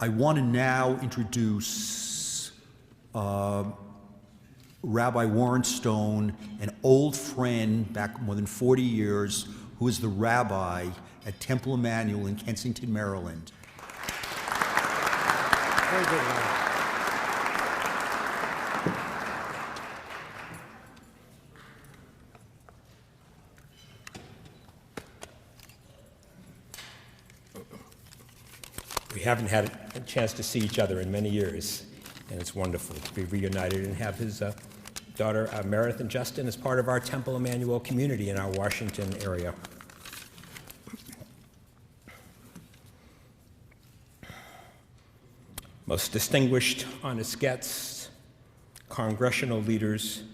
I want to now introduce Rabbi Warren Stone, an old friend back more than 40 years, who is the rabbi at Temple Emmanuel in Kensington, Maryland. Very good, man. We haven't had a chance to see each other in many years, and it's wonderful to be reunited and have his daughter Meredith and Justin as part of our Temple Emmanuel community in our Washington area. Most distinguished, honest guests, congressional leaders,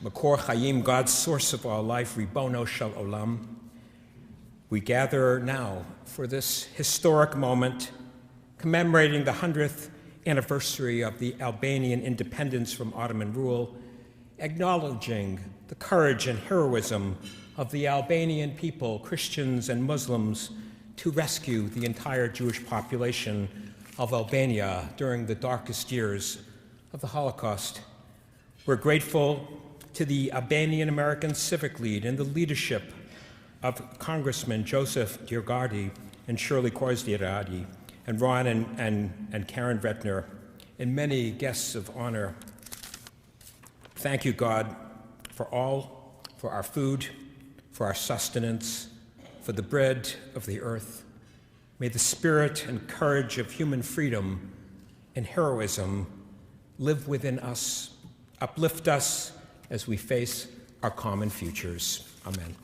Makor Chaim, God's source of all life, Ribono Shel Olam, we gather now for this historic moment commemorating the 100th anniversary of the Albanian independence from Ottoman rule, acknowledging the courage and heroism of the Albanian people, Christians and Muslims, to rescue the entire Jewish population of Albania during the darkest years of the Holocaust. We're grateful to the Albanian American Civic League and the leadership of Congressman Joseph Diergardi and Shirley Korsdiaradi and Ron and Karen Retner, and many guests of honor. Thank you, God, for our food, for our sustenance, for the bread of the earth. May the spirit and courage of human freedom and heroism live within us, uplift us as we face our common futures. Amen.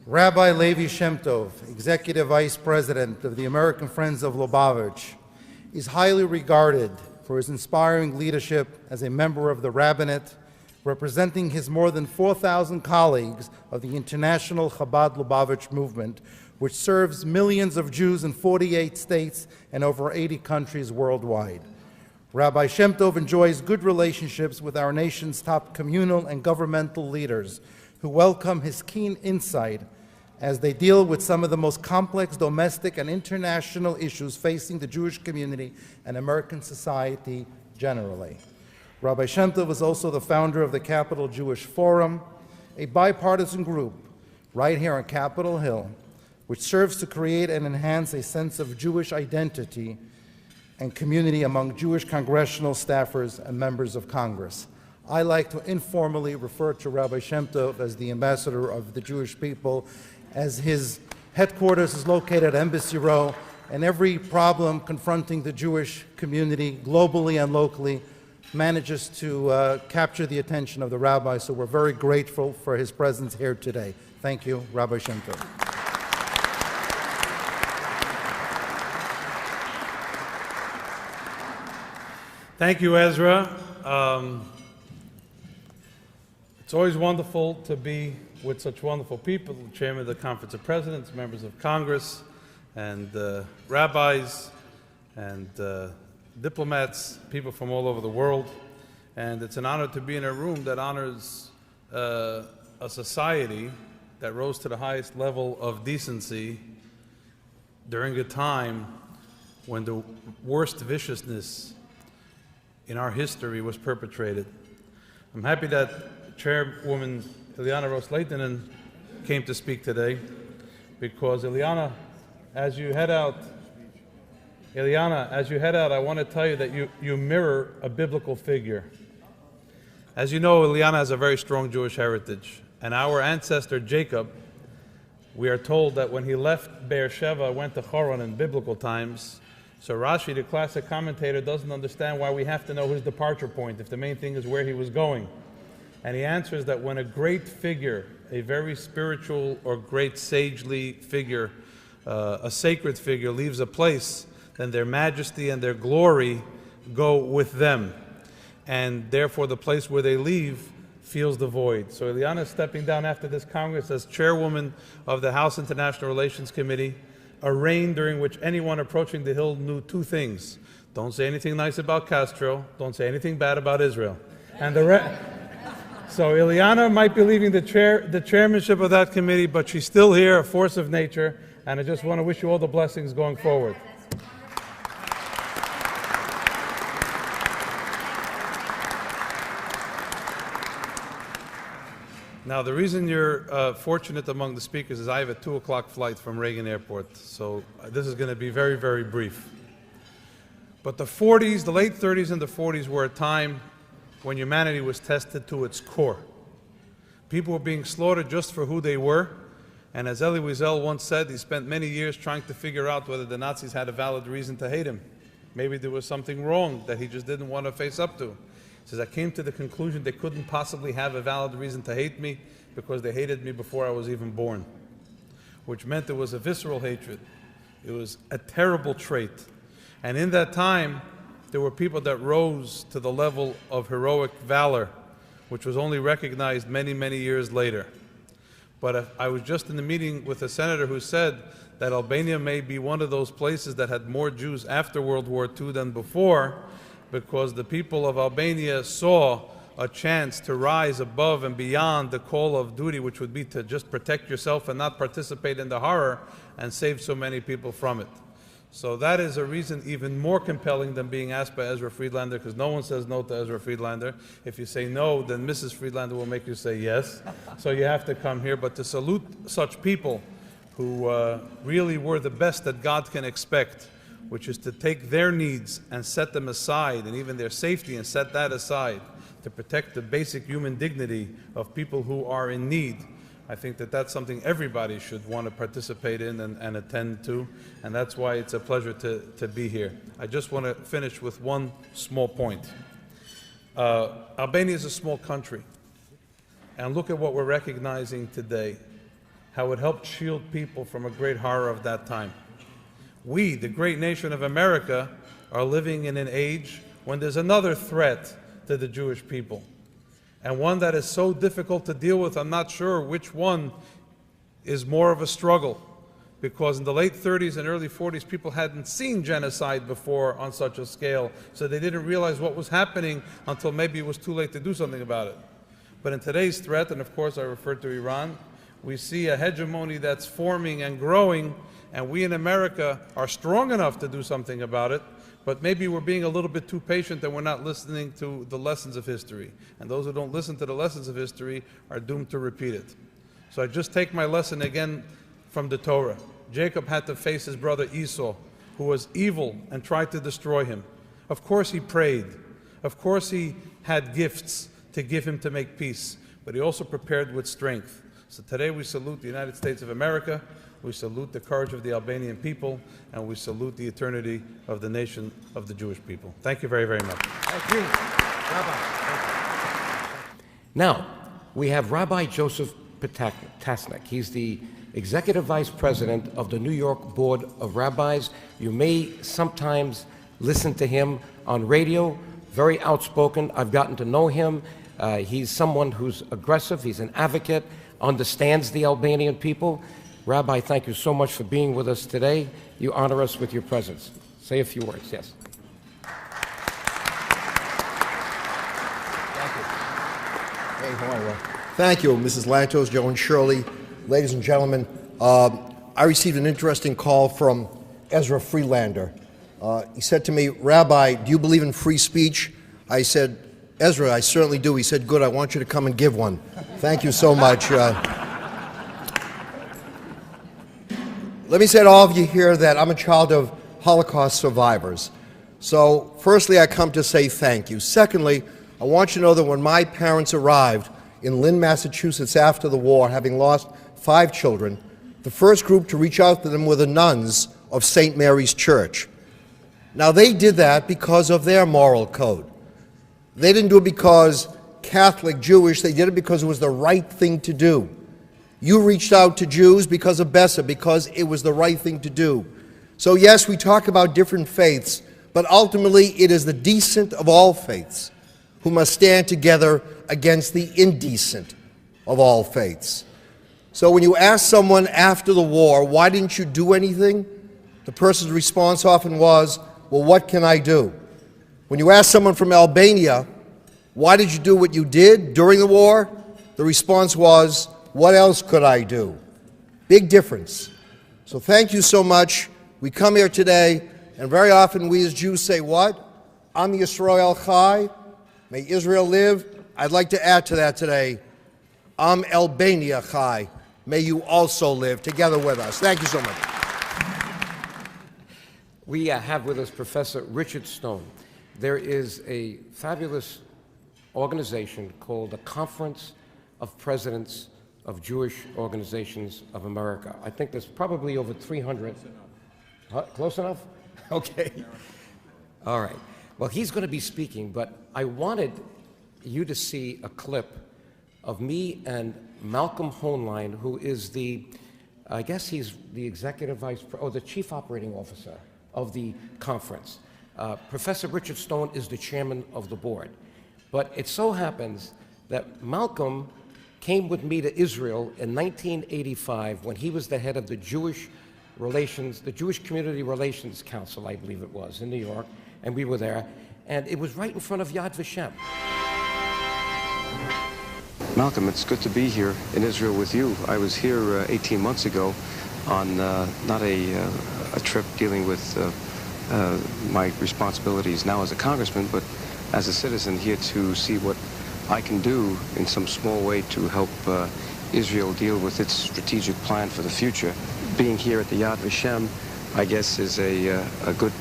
Rabbi Levi Shem Tov, Executive Vice President of the American Friends of Lubavitch, is highly regarded for his inspiring leadership as a member of the rabbinate, representing his more than 4,000 colleagues of the International Chabad Lubavitch movement, which serves millions of Jews in 48 states and over 80 countries worldwide. Rabbi Shem Tov enjoys good relationships with our nation's top communal and governmental leaders, who welcome his keen insight as they deal with some of the most complex domestic and international issues facing the Jewish community and American society generally. Rabbi Shem Tov is also the founder of the Capital Jewish Forum, a bipartisan group right here on Capitol Hill, which serves to create and enhance a sense of Jewish identity and community among Jewish congressional staffers and members of Congress. I like to informally refer to Rabbi Shem Tov as the ambassador of the Jewish people, as his headquarters is located at Embassy Row, and every problem confronting the Jewish community globally and locally manages to capture the attention of the rabbi, so we're very grateful for his presence here today. Thank you, Rabbi Shem Tov. Thank you, Ezra. It's always wonderful to be with such wonderful people, the Chairman of the Conference of Presidents, members of Congress, and rabbis, and diplomats, people from all over the world. And it's an honor to be in a room that honors a society that rose to the highest level of decency during a time when the worst viciousness in our history was perpetrated. I'm happy that Chairwoman Ileana Ros-Lehtinen came to speak today, because Ileana, as you head out, I want to tell you that you mirror a biblical figure. As you know, Ileana has a very strong Jewish heritage, and our ancestor Jacob, we are told that when he left Beersheba, went to Haran in biblical times. So Rashi, the classic commentator, doesn't understand why we have to know his departure point if the main thing is where he was going. And he answers that when a great figure, a very spiritual or great sagely figure, a sacred figure leaves a place, then their majesty and their glory go with them. And therefore the place where they leave feels the void. So Ileana is stepping down after this Congress as chairwoman of the House International Relations Committee, a reign during which anyone approaching the Hill knew two things. Don't say anything nice about Castro, don't say anything bad about Israel. And the So Ileana might be leaving the chairmanship of that committee, but she's still here, a force of nature, and I just want to wish you all the blessings going forward. Now, the reason you're fortunate among the speakers is I have a 2 o'clock flight from Reagan Airport, so this is going to be very, very brief. But the 40s, the late 30s and the 40s were a time when humanity was tested to its core. People were being slaughtered just for who they were, and as Elie Wiesel once said, he spent many years trying to figure out whether the Nazis had a valid reason to hate him. Maybe there was something wrong that he just didn't want to face up to. He says, I came to the conclusion they couldn't possibly have a valid reason to hate me because they hated me before I was even born, which meant there was a visceral hatred. It was a terrible trait. And in that time, there were people that rose to the level of heroic valor, which was only recognized many, many years later. But I was just in the meeting with a senator who said that Albania may be one of those places that had more Jews after World War II than before, because the people of Albania saw a chance to rise above and beyond the call of duty, which would be to just protect yourself and not participate in the horror, and save so many people from it. So that is a reason even more compelling than being asked by Ezra Friedlander, because no one says no to Ezra Friedlander. If you say no, then Mrs. Friedlander will make you say yes. So you have to come here. But to salute such people who really were the best that God can expect, which is to take their needs and set them aside, and even their safety and set that aside, to protect the basic human dignity of people who are in need. I think that that's something everybody should want to participate in and attend to, and that's why it's a pleasure to be here. I just want to finish with one small point. Albania is a small country, and look at what we're recognizing today, how it helped shield people from a great horror of that time. We, the great nation of America, are living in an age when there's another threat to the Jewish people, and one that is so difficult to deal with. I'm not sure which one is more of a struggle, because in the late 30s and early 40s, people hadn't seen genocide before on such a scale, so they didn't realize what was happening until maybe it was too late to do something about it. But in today's threat, and of course I referred to Iran, we see a hegemony that's forming and growing, and we in America are strong enough to do something about it, but maybe we're being a little bit too patient and we're not listening to the lessons of history. And those who don't listen to the lessons of history are doomed to repeat it. So I just take my lesson again from the Torah. Jacob had to face his brother Esau, who was evil and tried to destroy him. Of course he prayed. Of course he had gifts to give him to make peace, but he also prepared with strength. So today we salute the United States of America, we salute the courage of the Albanian people, and we salute the eternity of the nation of the Jewish people. Thank you very, very much. Thank you, Rabbi. Thank you. Now, we have Rabbi Joseph Potasnik. He's the Executive Vice President of the New York Board of Rabbis. You may sometimes listen to him on radio, very outspoken. I've gotten to know him. He's someone who's aggressive, he's an advocate, understands the Albanian people. Rabbi, thank you so much for being with us today. You honor us with your presence. Say a few words, yes. Thank you. Hey, how are you? Thank you, Mrs. Lantos, Joe and Shirley. Ladies and gentlemen, I received an interesting call from Ezra Friedlander. He said to me, Rabbi, do you believe in free speech? I said, Ezra, I certainly do. He said, good, I want you to come and give one. Thank you so much. Let me say to all of you here that I'm a child of Holocaust survivors. So, firstly, I come to say thank you. Secondly, I want you to know that when my parents arrived in Lynn, Massachusetts after the war, having lost 5 children, the first group to reach out to them were the nuns of St. Mary's Church. Now, they did that because of their moral code. They didn't do it because Catholic, Jewish, they did it because it was the right thing to do. You reached out to Jews because of Bessa, because it was the right thing to do. So yes, we talk about different faiths, but ultimately it is the decent of all faiths who must stand together against the indecent of all faiths. So when you ask someone after the war, why didn't you do anything? The person's response often was, well, what can I do? When you ask someone from Albania, Why did you do what you did during the war? The response was, what else could I do? Big difference. So thank you so much. We come here today, and very often we as Jews say what? Am Yisrael Chai, may Israel live. I'd like to add to that today, Am Albania Chai, may you also live together with us. Thank you so much. We have with us Professor Richard Stone. There is a fabulous organization called the Conference of Presidents of Jewish Organizations of America. I think there's probably over 300. Close enough? Okay. All right. Well, he's going to be speaking, but I wanted you to see a clip of me and Malcolm Hoenlein, who is the, I guess he's the executive vice, or the chief operating officer of the conference. Professor Richard Stone is the chairman of the board. But it so happens that Malcolm came with me to Israel in 1985 when he was the head of the Jewish Relations, the Jewish Community Relations Council, I believe it was, in New York, and we were there, and it was right in front of Yad Vashem. Malcolm, it's good to be here in Israel with you. I was here 18 months ago on not a trip dealing with my responsibilities now as a congressman, but as a citizen here to see what I can do in some small way to help Israel deal with its strategic plan for the future. Being here at the Yad Vashem, I guess, is a good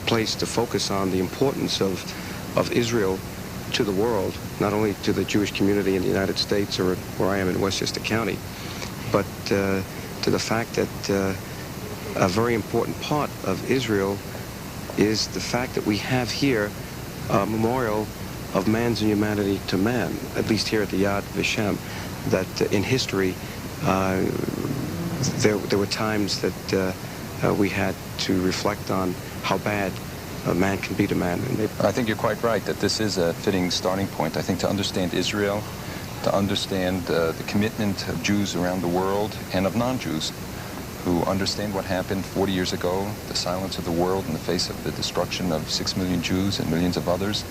place to focus on the importance of Israel to the world, not only to the Jewish community in the United States or where I am in Westchester County, but to the fact that a very important part of Israel is the fact that we have here a memorial of man's inhumanity to man, at least here at the Yad Vashem, that in history there were times that we had to reflect on how bad a man can be to man. I think you're quite right that this is a fitting starting point. I think to understand Israel, to understand the commitment of Jews around the world and of non-Jews who understand what happened 40 years ago, the silence of the world in the face of the destruction of 6 million Jews and millions of others,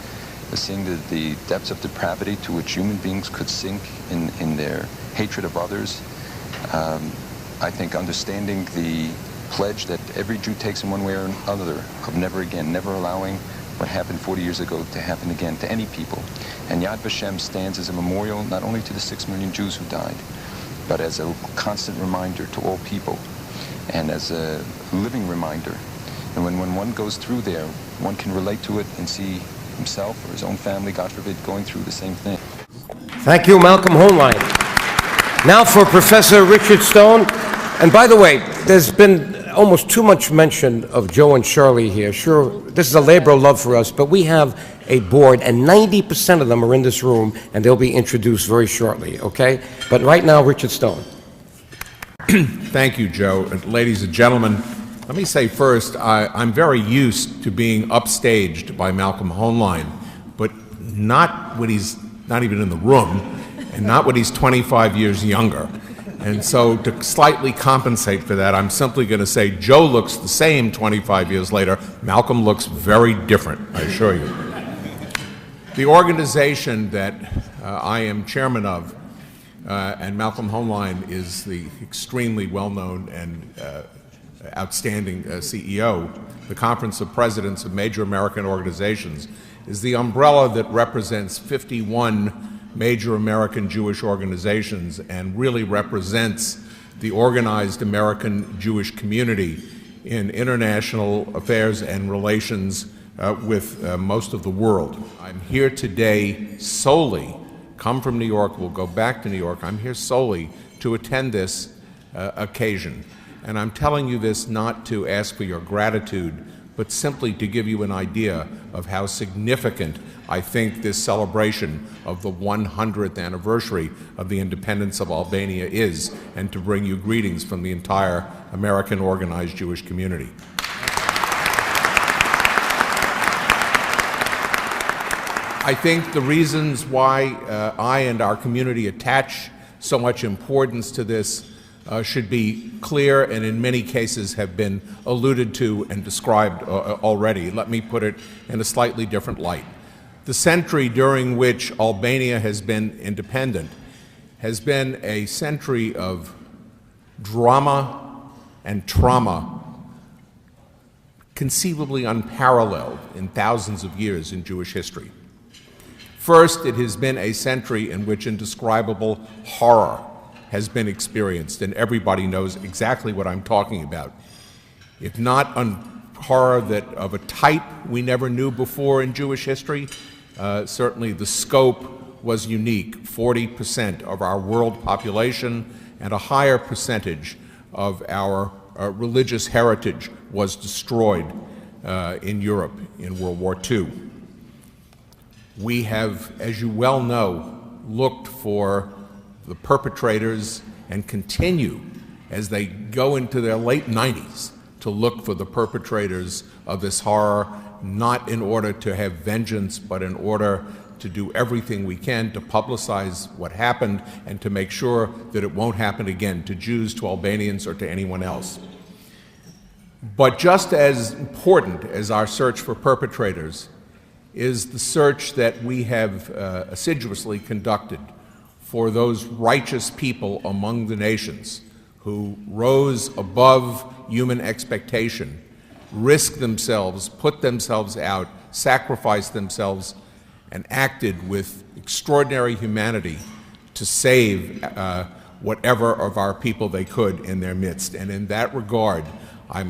seeing the depths of depravity to which human beings could sink in their hatred of others. I think understanding the pledge that every Jew takes in one way or another of never again, never allowing what happened 40 years ago to happen again to any people. And Yad Vashem stands as a memorial not only to the 6 million Jews who died, but as a constant reminder to all people and as a living reminder. And when one goes through there, one can relate to it and see himself or his own family, God forbid, going through the same thing. Thank you, Malcolm Hoenlein. Now for Professor Richard Stone. And by the way, there's been almost too much mention of Joe and Shirley here. Sure, this is a labor of love for us, but we have a board, and 90% of them are in this room, and they'll be introduced very shortly, okay? But right now, Richard Stone. Thank you, Joe. And ladies and gentlemen, let me say first, I'm very used to being upstaged by Malcolm Hoenlein, but not when he's not even in the room, and not when he's 25 years younger. And so to slightly compensate for that, I'm simply going to say Joe looks the same 25 years later. Malcolm looks very different, I assure you. The organization that I am chairman of, and Malcolm Hoenlein is the extremely well-known and outstanding CEO, the Conference of Presidents of Major American Organizations, is the umbrella that represents 51 major American Jewish organizations and really represents the organized American Jewish community in international affairs and relations with most of the world. I'm here today solely, come from New York, we'll go back to New York, I'm here solely to attend this occasion. And I'm telling you this not to ask for your gratitude, but simply to give you an idea of how significant I think this celebration of the 100th anniversary of the independence of Albania is, and to bring you greetings from the entire American organized Jewish community. I think the reasons why I and our community attach so much importance to this should be clear, and in many cases have been alluded to and described already. Let me put it in a slightly different light. The century during which Albania has been independent has been a century of drama and trauma conceivably unparalleled in thousands of years in Jewish history. First, it has been a century in which indescribable horror has been experienced, and everybody knows exactly what I'm talking about. If not horror that of a type we never knew before in Jewish history, certainly the scope was unique. 40% of our world population and a higher percentage of our religious heritage was destroyed in Europe in World War II. We have, as you well know, looked for the perpetrators and continue, as they go into their late 90s, to look for the perpetrators of this horror, not in order to have vengeance, but in order to do everything we can to publicize what happened and to make sure that it won't happen again to Jews, to Albanians, or to anyone else. But just as important as our search for perpetrators is the search that we have assiduously conducted for those righteous people among the nations who rose above human expectation, risked themselves, put themselves out, sacrificed themselves, and acted with extraordinary humanity to save whatever of our people they could in their midst. And in that regard,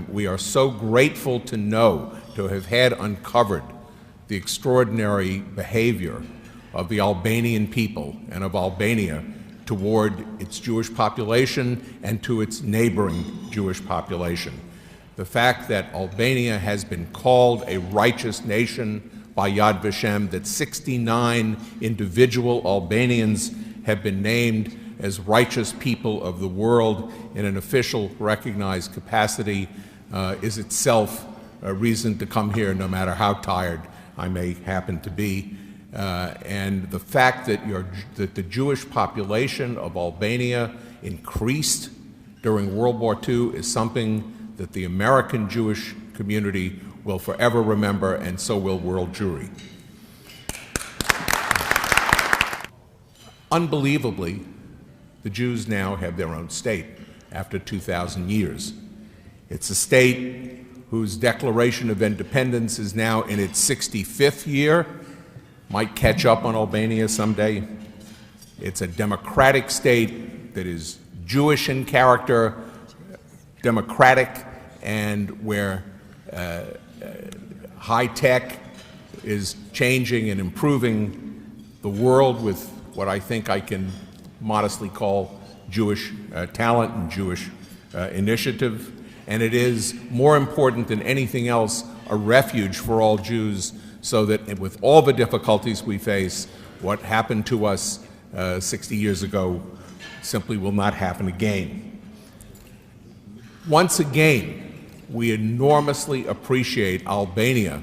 we are so grateful to know, to have had uncovered the extraordinary behavior of the Albanian people and of Albania toward its Jewish population and to its neighboring Jewish population. The fact that Albania has been called a righteous nation by Yad Vashem, that 69 individual Albanians have been named as righteous people of the world in an official recognized capacity, is itself a reason to come here no matter how tired I may happen to be. And the fact that the Jewish population of Albania increased during World War II is something that the American Jewish community will forever remember, and so will world Jewry. Unbelievably, the Jews now have their own state after 2,000 years. It's a state whose Declaration of Independence is now in its 65th year, might catch up on Albania someday. It's a democratic state that is Jewish in character, democratic, and where high tech is changing and improving the world with what I think I can modestly call Jewish talent and Jewish initiative. And it is, more important than anything else, a refuge for all Jews, so that with all the difficulties we face, what happened to us 60 years ago simply will not happen again. Once again, we enormously appreciate Albania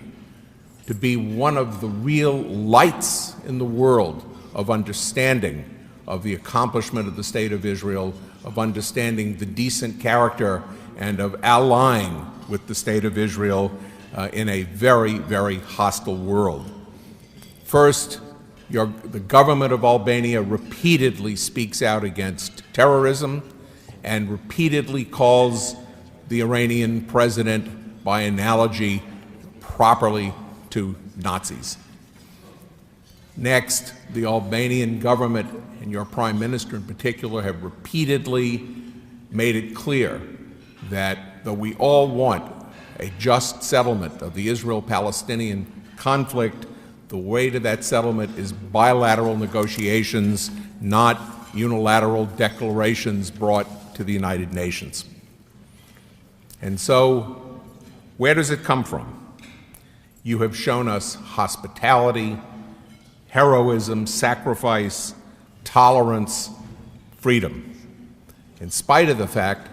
to be one of the real lights in the world of understanding of the accomplishment of the State of Israel, of understanding the decent character, and of allying with the State of Israel in a very, very hostile world. First, the government of Albania repeatedly speaks out against terrorism and repeatedly calls the Iranian president, by analogy, properly to Nazis. Next, the Albanian government, and your prime minister in particular, have repeatedly made it clear that though we all want a just settlement of the Israel-Palestinian conflict, the way to that settlement is bilateral negotiations, not unilateral declarations brought to the United Nations. And so, where does it come from? You have shown us hospitality, heroism, sacrifice, tolerance, freedom, in spite of the fact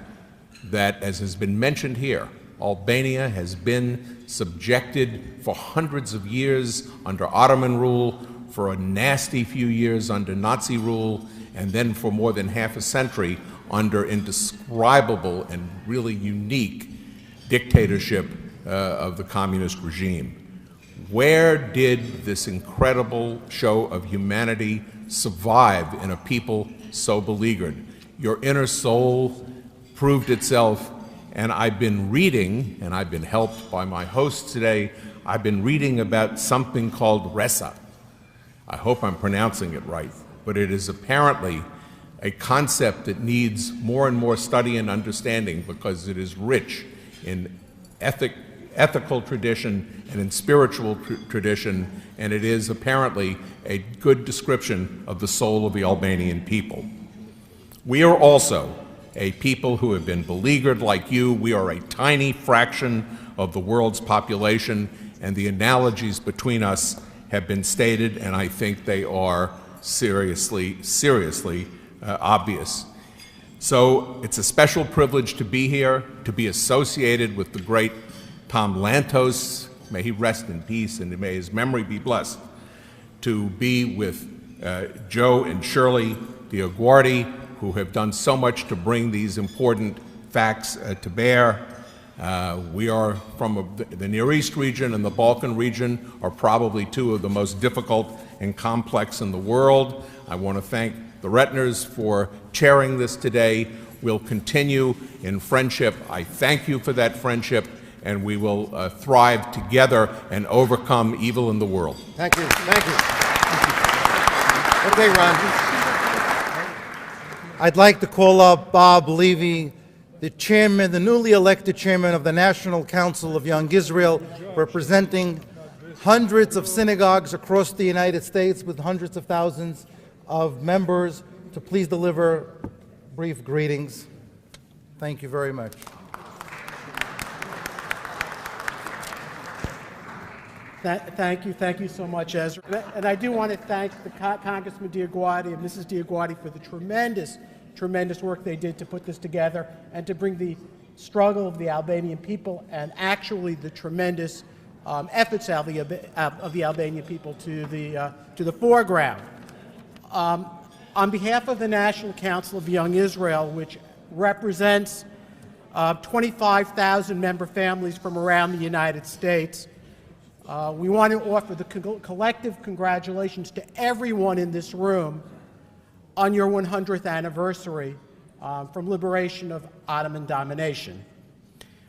that, as has been mentioned here, Albania has been subjected for hundreds of years under Ottoman rule, for a nasty few years under Nazi rule, and then for more than half a century under indescribable and really unique dictatorship of the communist regime. Where did this incredible show of humanity survive in a people so beleaguered? Your inner soul proved itself, and I've been reading, and I've been helped by my host today, I've been reading about something called Ressa. I hope I'm pronouncing it right, but it is apparently a concept that needs more and more study and understanding because it is rich in ethical tradition and in spiritual tradition, and it is apparently a good description of the soul of the Albanian people. We are also a people who have been beleaguered like you. We are a tiny fraction of the world's population, and the analogies between us have been stated, and I think they are seriously obvious. So it's a special privilege to be here, to be associated with the great Tom Lantos, may he rest in peace and may his memory be blessed, to be with Joe and Shirley Diaguardi, who have done so much to bring these important facts to bear. We are from the Near East region and the Balkan region are probably two of the most difficult and complex in the world. I want to thank the Retners for chairing this today. We'll continue in friendship. I thank you for that friendship, and we will thrive together and overcome evil in the world. Thank you. Thank you. Okay, Ron. I'd like to call up Bob Levy, the chairman, the newly elected chairman of the National Council of Young Israel, representing hundreds of synagogues across the United States with hundreds of thousands of members, to please deliver brief greetings. Thank you very much. Thank you so much, Ezra. And I do want to thank the Congressman Diaguardi and Mrs. Diaguardi for the tremendous work they did to put this together and to bring the struggle of the Albanian people and actually the tremendous efforts of the Albanian people to the foreground. On behalf of the National Council of Young Israel, which represents 25,000 member families from around the United States, we want to offer the collective congratulations to everyone in this room on your 100th anniversary from liberation of Ottoman domination.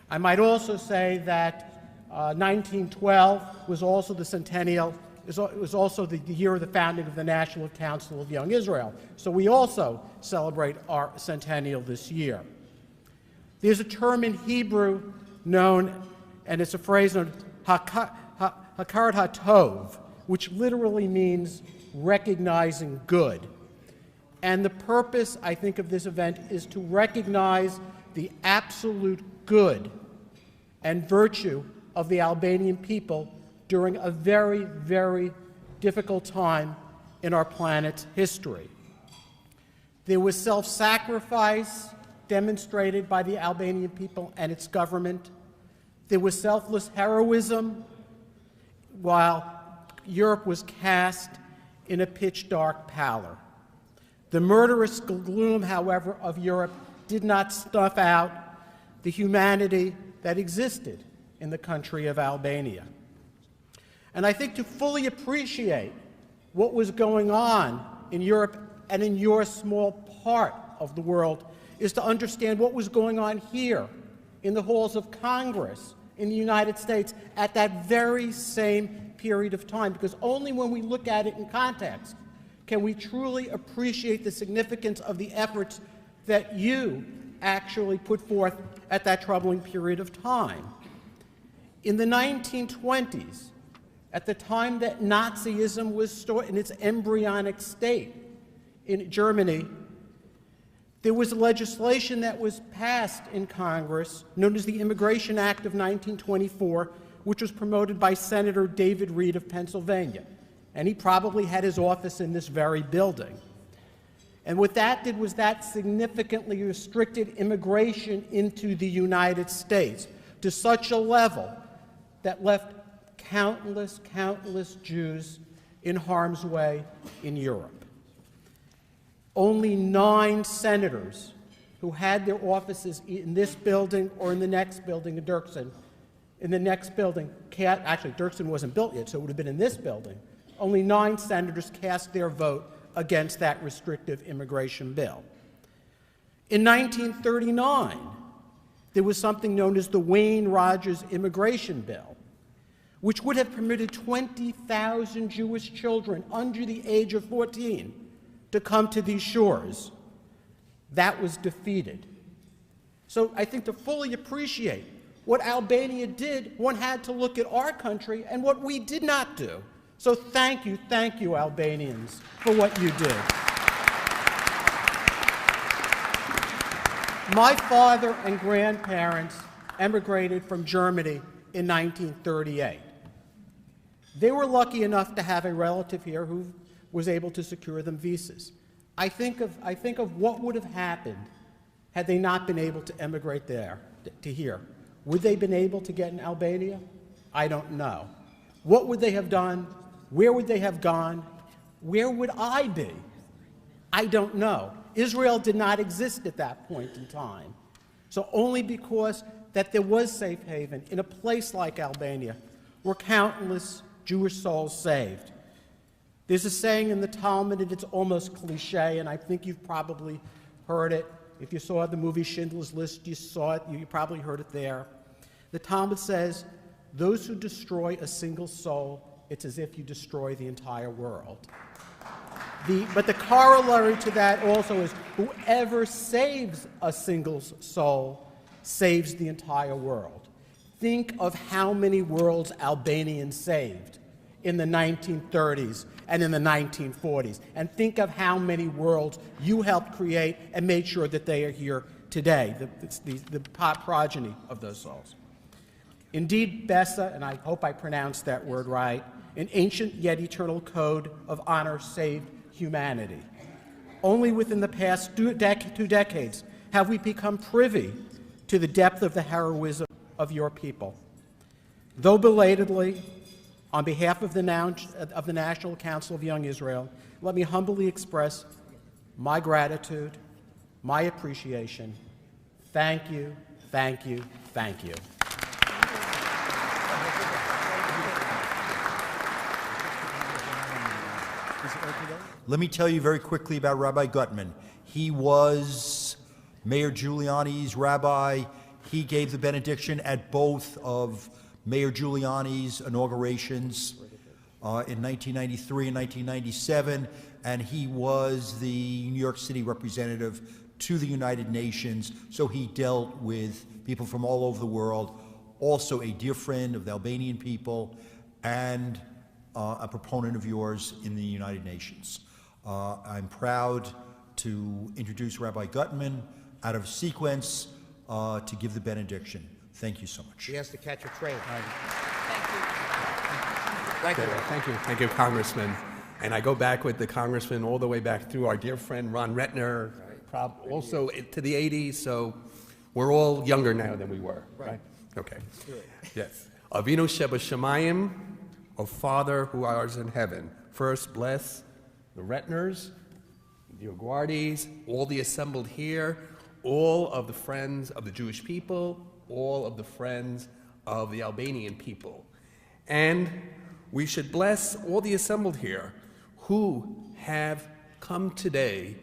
I might also say that 1912 was also the centennial. It was also the year of the founding of the National Council of Young Israel. So we also celebrate our centennial this year. There's a term in Hebrew known, and it's a phrase known, Hakarat HaTov, which literally means recognizing good. And the purpose, I think, of this event is to recognize the absolute good and virtue of the Albanian people during a very, very difficult time in our planet's history. There was self-sacrifice demonstrated by the Albanian people and its government. There was selfless heroism while Europe was cast in a pitch-dark pallor. The murderous gloom, however, of Europe did not snuff out the humanity that existed in the country of Albania. And I think to fully appreciate what was going on in Europe and in your small part of the world is to understand what was going on here in the halls of Congress in the United States at that very same period of time, because only when we look at it in context can we truly appreciate the significance of the efforts that you actually put forth at that troubling period of time. In the 1920s, at the time that Nazism was still in its embryonic state in Germany, there was legislation that was passed in Congress known as the Immigration Act of 1924, which was promoted by Senator David Reed of Pennsylvania. And he probably had his office in this very building. And what that did was that significantly restricted immigration into the United States to such a level that left countless Jews in harm's way in Europe. Only 9 senators who had their offices in this building or in the next building in Dirksen in the next building, actually Dirksen wasn't built yet, so it would have been in this building, only 9 senators cast their vote against that restrictive immigration bill. In 1939, there was something known as the Wayne Rogers Immigration Bill, which would have permitted 20,000 Jewish children under the age of 14 to come to these shores. That was defeated. So I think to fully appreciate what Albania did, one had to look at our country and what we did not do. So thank you, Albanians, for what you did. My father and grandparents emigrated from Germany in 1938. They were lucky enough to have a relative here who was able to secure them visas. I think of what would have happened had they not been able to emigrate there, to here. Would they have been able to get in Albania? I don't know. What would they have done? Where would they have gone? Where would I be? I don't know. Israel did not exist at that point in time. So only because that there was safe haven in a place like Albania were countless Jewish souls saved. There's a saying in the Talmud, and it's almost cliche, and I think you've probably heard it. If you saw the movie Schindler's List, you saw it, you probably heard it there. The Talmud says, those who destroy a single soul, it's as if you destroy the entire world. But the corollary to that also is whoever saves a single soul saves the entire world. Think of how many worlds Albanians saved in the 1930s and in the 1940s, and think of how many worlds you helped create and made sure that they are here today, the progeny of those souls. Indeed, Bessa, and I hope I pronounced that word right, an ancient yet eternal code of honor saved humanity. Only within the past 2 decades have we become privy to the depth of the heroism of your people. Though belatedly, on behalf of the National Council of Young Israel, let me humbly express my gratitude, my appreciation. Thank you, thank you, thank you. Let me tell you very quickly about Rabbi Gutman. He was Mayor Giuliani's rabbi. He gave the benediction at both of Mayor Giuliani's inaugurations in 1993 and 1997, and he was the New York City representative to the United Nations, so he dealt with people from all over the world, also a dear friend of the Albanian people, and a proponent of yours in the United Nations. I'm proud to introduce Rabbi Gutman out of sequence to give the benediction. Thank you so much. He has to catch a train. Thank you, Congressman. And I go back with the Congressman all the way back through our dear friend Ron Retner, also to the 80s, so we're all younger now than we were, right? Okay. Yes. Avinu Sheba Shemayim, O Father who art in heaven, first bless the Retners, the Oguardis, all the assembled here, all of the friends of the Jewish people, all of the friends of the Albanian people. And we should bless all the assembled here who have come today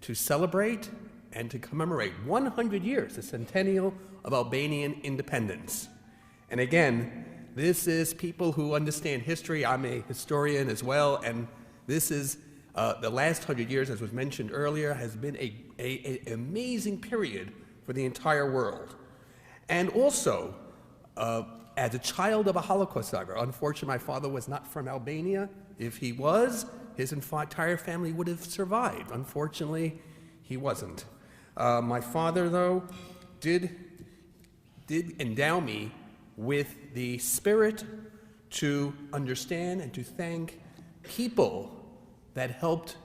to celebrate and to commemorate 100 years, the centennial of Albanian independence. And again, this is people who understand history. I'm a historian as well, and this is the last 100 years, as was mentioned earlier, has been an amazing period for the entire world. And also, as a child of a Holocaust survivor, unfortunately my father was not from Albania. If he was, his entire family would have survived. Unfortunately, he wasn't. My father, though, did endow me with the spirit to understand and to thank people that helped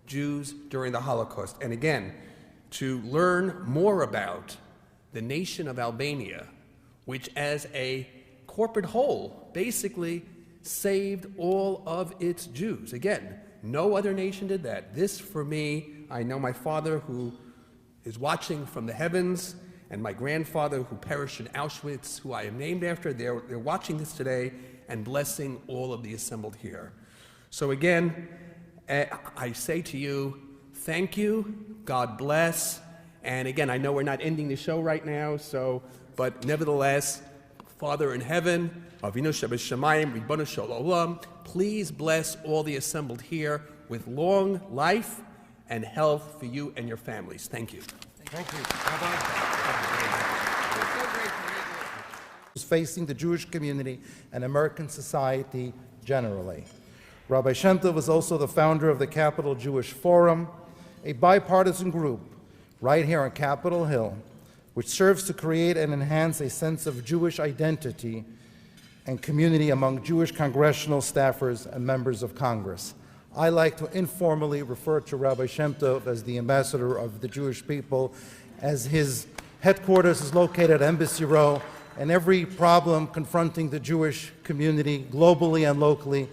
Jews during the Holocaust. And again, to learn more about the nation of Albania, which as a corporate whole basically saved all of its Jews. Again, no other nation did that. This, for me, I know my father, who is watching from the heavens, and my grandfather who perished in Auschwitz, who I am named after. They're watching this today and blessing all of the assembled here. So again, I say to you, thank you, God bless, and again, I know we're not ending the show right now, but nevertheless, Father in heaven, Avinu Shebashamayim, Ribono Shel Olam, please bless all the assembled here with long life and health for you and your families. Thank you. Thank you. Facing the Jewish community and American society generally. Rabbi Shem Tov was also the founder of the Capital Jewish Forum, a bipartisan group right here on Capitol Hill, which serves to create and enhance a sense of Jewish identity and community among Jewish congressional staffers and members of Congress. I like to informally refer to Rabbi Shem Tov as the ambassador of the Jewish people, as his headquarters is located at Embassy Row, and every problem confronting the Jewish community globally and locally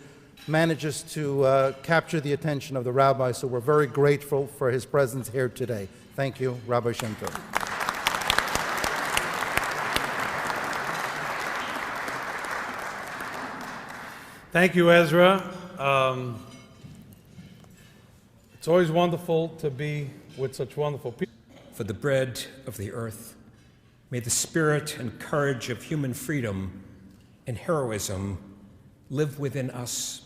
manages to capture the attention of the rabbi, so we're very grateful for his presence here today. Thank you, Rabbi Shem Tov. Thank you, Ezra. It's always wonderful to be with such wonderful people. For the bread of the earth, may the spirit and courage of human freedom and heroism live within us,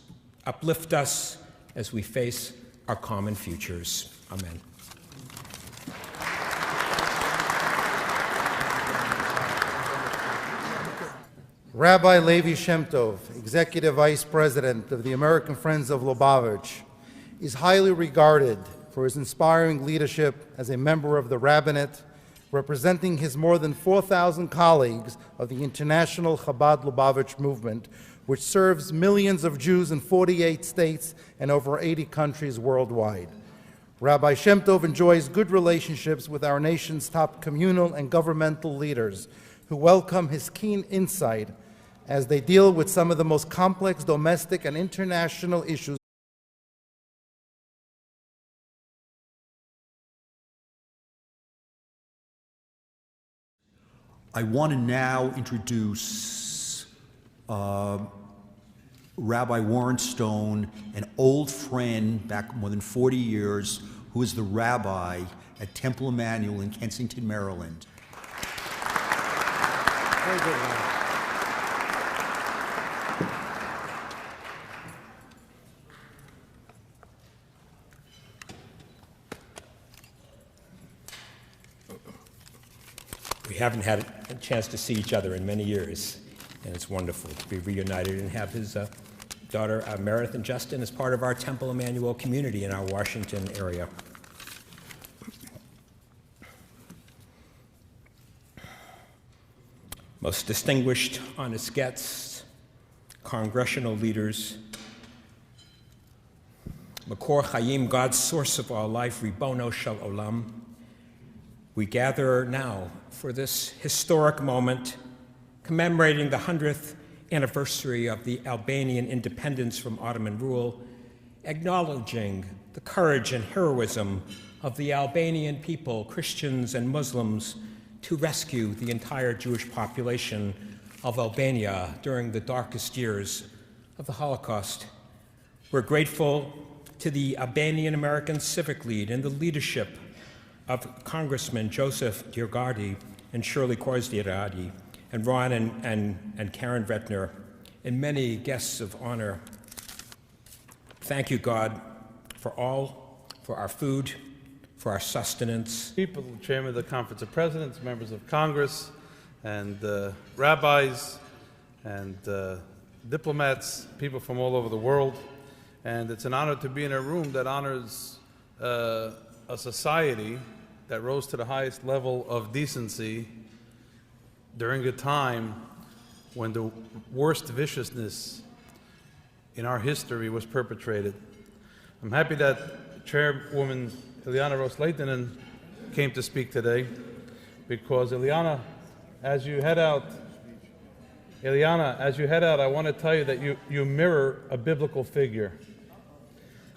uplift us as we face our common futures. Amen. Rabbi Levi Shem Tov, Executive Vice President of the American Friends of Lubavitch, is highly regarded for his inspiring leadership as a member of the rabbinate, representing his more than 4,000 colleagues of the International Chabad Lubavitch movement, which serves millions of Jews in 48 states and over 80 countries worldwide. Rabbi Shem Tov enjoys good relationships with our nation's top communal and governmental leaders, who welcome his keen insight as they deal with some of the most complex domestic and international issues. I want to now introduce Rabbi Warren Stone, an old friend back more than 40 years, who is the rabbi at Temple Emmanuel in Kensington, Maryland. Very good, man. We haven't had a chance to see each other in many years, and it's wonderful to be reunited and have his daughter Meredith and Justin as part of our Temple Emmanuel community in our Washington area. Most distinguished, honest guests, congressional leaders, Makor Chaim, God's source of our life, Ribono Shel Olam, we gather now for this historic moment commemorating the 100th anniversary of the Albanian independence from Ottoman rule, acknowledging the courage and heroism of the Albanian people, Christians and Muslims, to rescue the entire Jewish population of Albania during the darkest years of the Holocaust. We're grateful to the Albanian American Civic League and the leadership of Congressman Joseph Diargardi and Shirley Korsdiaradi, and Ron and Karen Vetner, and many guests of honor. Thank you, God, for our food, for our sustenance. People, Chairman of the Conference of Presidents, members of Congress, and rabbis, and diplomats, people from all over the world. And it's an honor to be in a room that honors a society that rose to the highest level of decency during a time when the worst viciousness in our history was perpetrated. I'm happy that Chairwoman Ileana Ros-Lehtinen came to speak today, because Ileana, as you head out, I want to tell you that you mirror a biblical figure.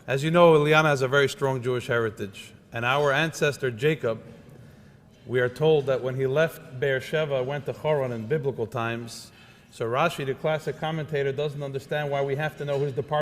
As you know, Ileana has a very strong Jewish heritage, and our ancestor Jacob We are told that when he left Beersheba, went to Choron in biblical times. So Rashi, the classic commentator, doesn't understand why we have to know his departure.